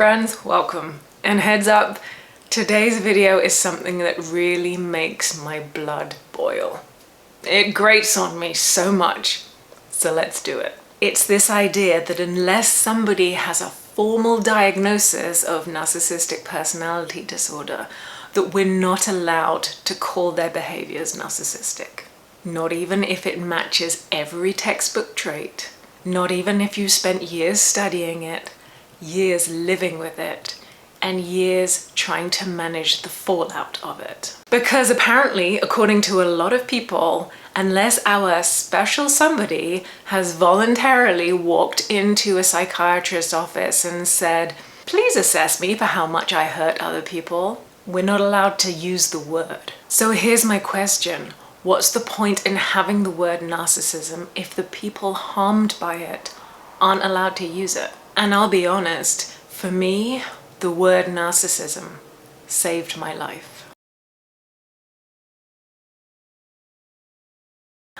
Friends, welcome. And heads up, today's video is something that really makes my blood boil. It grates on me so much, so let's do it. It's this idea that unless somebody has a formal diagnosis of narcissistic personality disorder, that we're not allowed to call their behaviors narcissistic. Not even if it matches every textbook trait. Not even if you spent years studying it, years living with it, and years trying to manage the fallout of it. Because apparently, according to a lot of people, unless our special somebody has voluntarily walked into a psychiatrist's office and said, "Please assess me for how much I hurt other people," we're not allowed to use the word. So here's my question. What's the point in having the word narcissism if the people harmed by it aren't allowed to use it? And I'll be honest, for me, the word narcissism saved my life.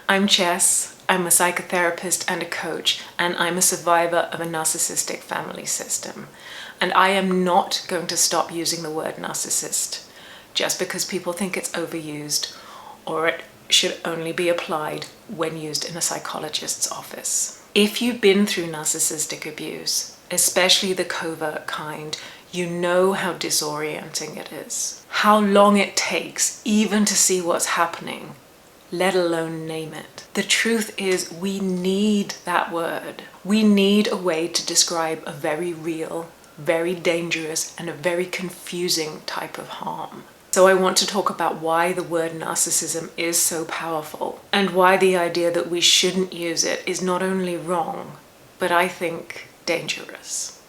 I'm Chess, I'm a psychotherapist and a coach, and I'm a survivor of a narcissistic family system. And I am not going to stop using the word narcissist just because people think it's overused or it should only be applied when used in a psychologist's office. If you've been through narcissistic abuse, especially the covert kind, you know how disorienting it is. How long it takes even to see what's happening, let alone name it. The truth is we need that word. We need a way to describe a very real, very dangerous, and a very confusing type of harm. So I want to talk about why the word narcissism is so powerful and why the idea that we shouldn't use it is not only wrong, but I think dangerous.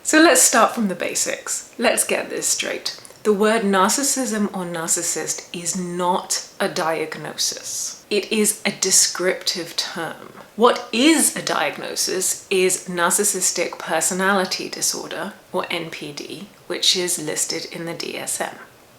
So let's start from the basics. Let's get this straight. The word narcissism or narcissist is not a diagnosis. It is a descriptive term. What is a diagnosis is narcissistic personality disorder, or NPD, which is listed in the DSM.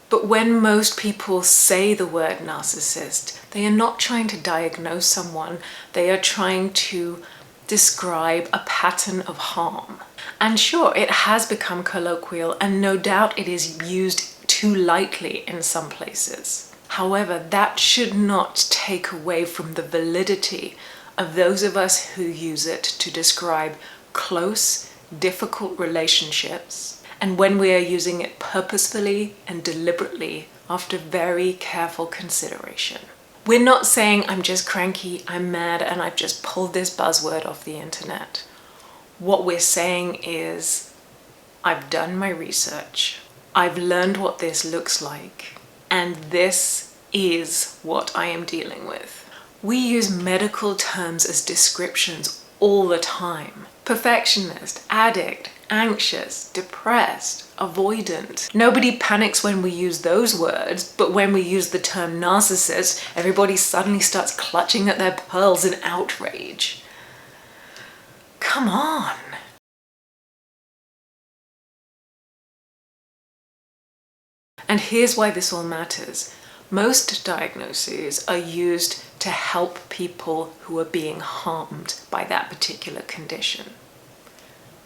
But when most people say the word narcissist, they are not trying to diagnose someone, they are trying to describe a pattern of harm. And sure, it has become colloquial, and no doubt it is used too lightly in some places. However, that should not take away from the validity of those of us who use it to describe close, difficult relationships, and when we are using it purposefully and deliberately after very careful consideration. We're not saying I'm just cranky, I'm mad, and I've just pulled this buzzword off the internet. What we're saying is, I've done my research, I've learned what this looks like, and this is what I am dealing with. We use medical terms as descriptions all the time. Perfectionist, addict, anxious, depressed, avoidant. Nobody panics when we use those words, but when we use the term narcissist, everybody suddenly starts clutching at their pearls in outrage. Come on. And here's why this all matters. Most diagnoses are used to help people who are being harmed by that particular condition.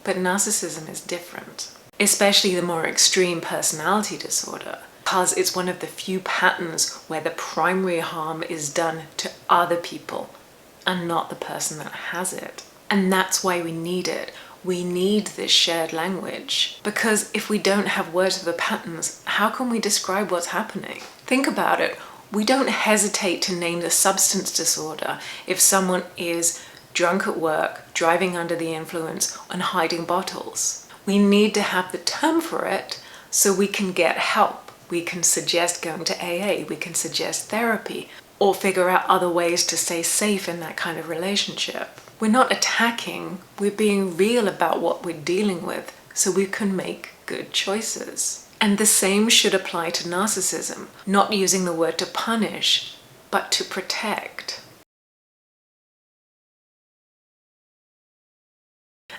But narcissism is different, especially the more extreme personality disorder, because it's one of the few patterns where the primary harm is done to other people and not the person that has it. And that's why we need it. We need this shared language, because if we don't have words for the patterns, how can we describe what's happening? Think about it. We don't hesitate to name the substance disorder if someone is drunk at work, driving under the influence, and hiding bottles. We need to have the term for it so we can get help. We can suggest going to AA, we can suggest therapy, or figure out other ways to stay safe in that kind of relationship. We're not attacking, we're being real about what we're dealing with so we can make good choices. And the same should apply to narcissism, not using the word to punish, but to protect.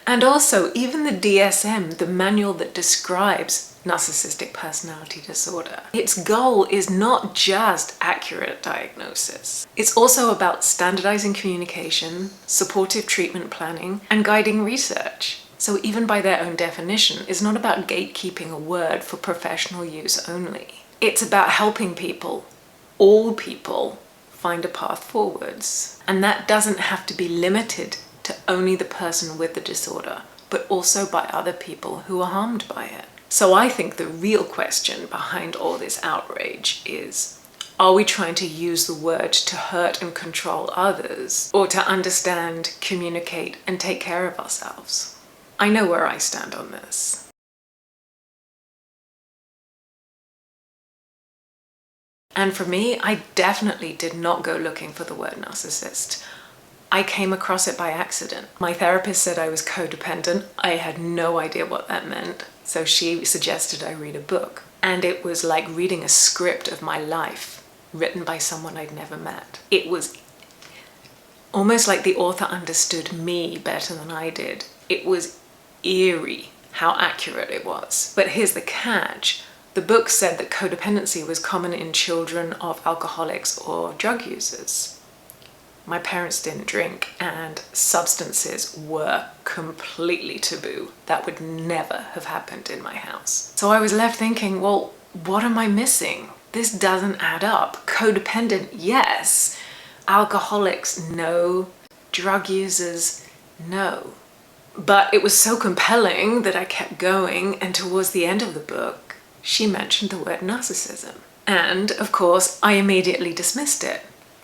And also, even the DSM, the manual that describes narcissistic personality disorder. Its goal is not just accurate diagnosis. It's also about standardizing communication, supportive treatment planning, and guiding research. So even by their own definition, it's not about gatekeeping a word for professional use only. It's about helping people, all people, find a path forwards. And that doesn't have to be limited to only the person with the disorder, but also by other people who are harmed by it. So I think the real question behind all this outrage is, are we trying to use the word to hurt and control others, or to understand, communicate, and take care of ourselves? I know where I stand on this. And for me, I definitely did not go looking for the word narcissist. I came across it by accident. My therapist said I was codependent. I had no idea what that meant. So she suggested I read a book. And it was like reading a script of my life written by someone I'd never met. It was almost like the author understood me better than I did. It was eerie how accurate it was. But here's the catch. The book said that codependency was common in children of alcoholics or drug users. My parents didn't drink, and substances were completely taboo. That would never have happened in my house. So I was left thinking, well, what am I missing? This doesn't add up. Codependent, yes. Alcoholics, no. Drug users, no. But it was so compelling that I kept going, and towards the end of the book, she mentioned the word narcissism. And, of course, I immediately dismissed it.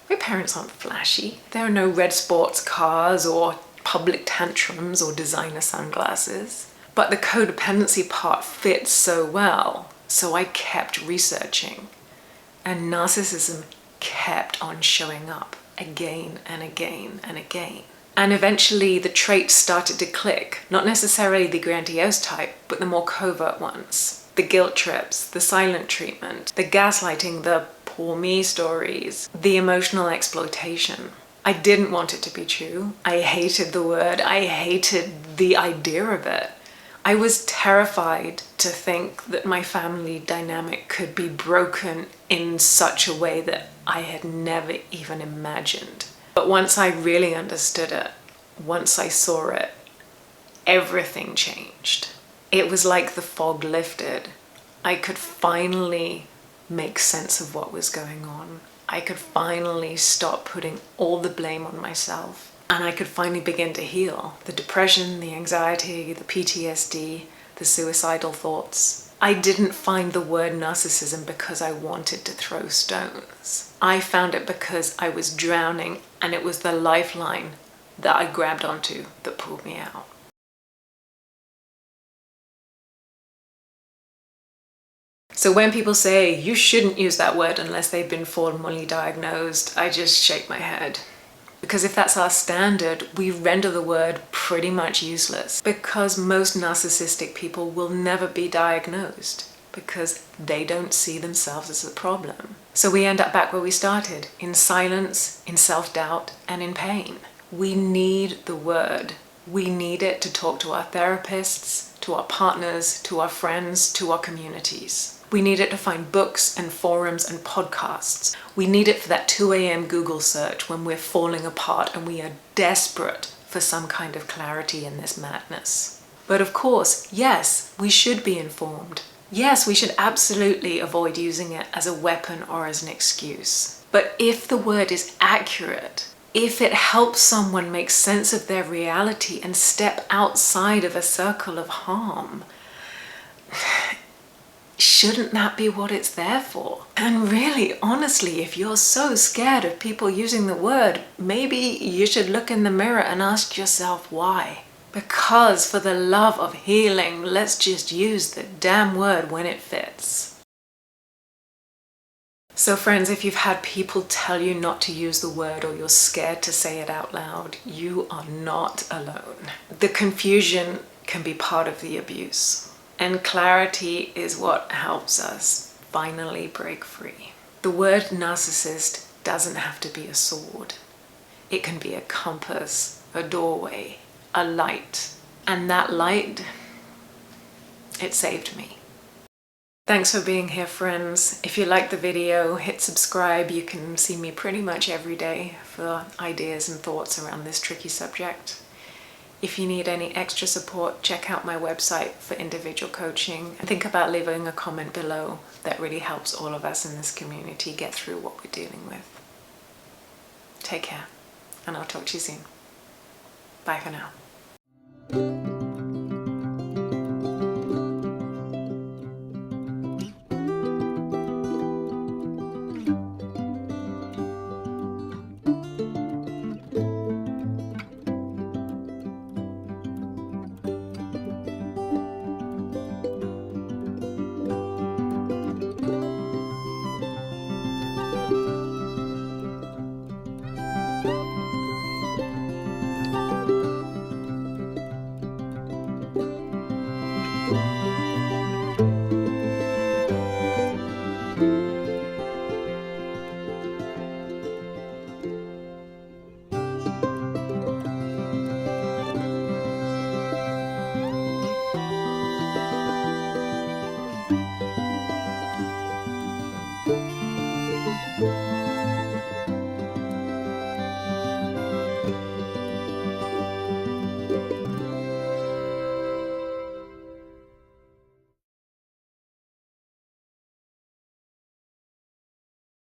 My parents aren't flashy. There are no red sports cars or public tantrums or designer sunglasses. But the codependency part fits so well, so I kept researching. And narcissism kept on showing up again and again and again. And eventually the traits started to click, not necessarily the grandiose type, but the more covert ones. The guilt trips, the silent treatment, the gaslighting, the poor me stories, the emotional exploitation. I didn't want it to be true. I hated the word. I hated the idea of it. I was terrified to think that my family dynamic could be broken in such a way that I had never even imagined. But once I really understood it, once I saw it, everything changed. It was like the fog lifted. I could finally make sense of what was going on. I could finally stop putting all the blame on myself. And I could finally begin to heal. The depression, the anxiety, the PTSD, the suicidal thoughts. I didn't find the word narcissism because I wanted to throw stones. I found it because I was drowning, and it was the lifeline that I grabbed onto that pulled me out. So when people say you shouldn't use that word unless they've been formally diagnosed, I just shake my head. Because if that's our standard, we render the word pretty much useless. Because most narcissistic people will never be diagnosed, because they don't see themselves as a problem. So we end up back where we started, in silence, in self-doubt, and in pain. We need the word. We need it to talk to our therapists, to our partners, to our friends, to our communities. We need it to find books and forums and podcasts. We need it for that 2 a.m. Google search when we're falling apart and we are desperate for some kind of clarity in this madness. But of course, yes, we should be informed. Yes, we should absolutely avoid using it as a weapon or as an excuse. But if the word is accurate, if it helps someone make sense of their reality and step outside of a circle of harm, shouldn't that be what it's there for? And really, honestly, if you're so scared of people using the word, maybe you should look in the mirror and ask yourself why. Because for the love of healing, let's just use the damn word when it fits. So friends, if you've had people tell you not to use the word, or you're scared to say it out loud, you are not alone. The confusion can be part of the abuse. And clarity is what helps us finally break free. The word narcissist doesn't have to be a sword. It can be a compass, a doorway, a light. And that light, it saved me. Thanks for being here, friends. If you like the video, hit subscribe. You can see me pretty much every day for ideas and thoughts around this tricky subject. If you need any extra support, check out my website for individual coaching. And think about leaving a comment below. That really helps all of us in this community get through what we're dealing with. Take care, and I'll talk to you soon. Bye for now.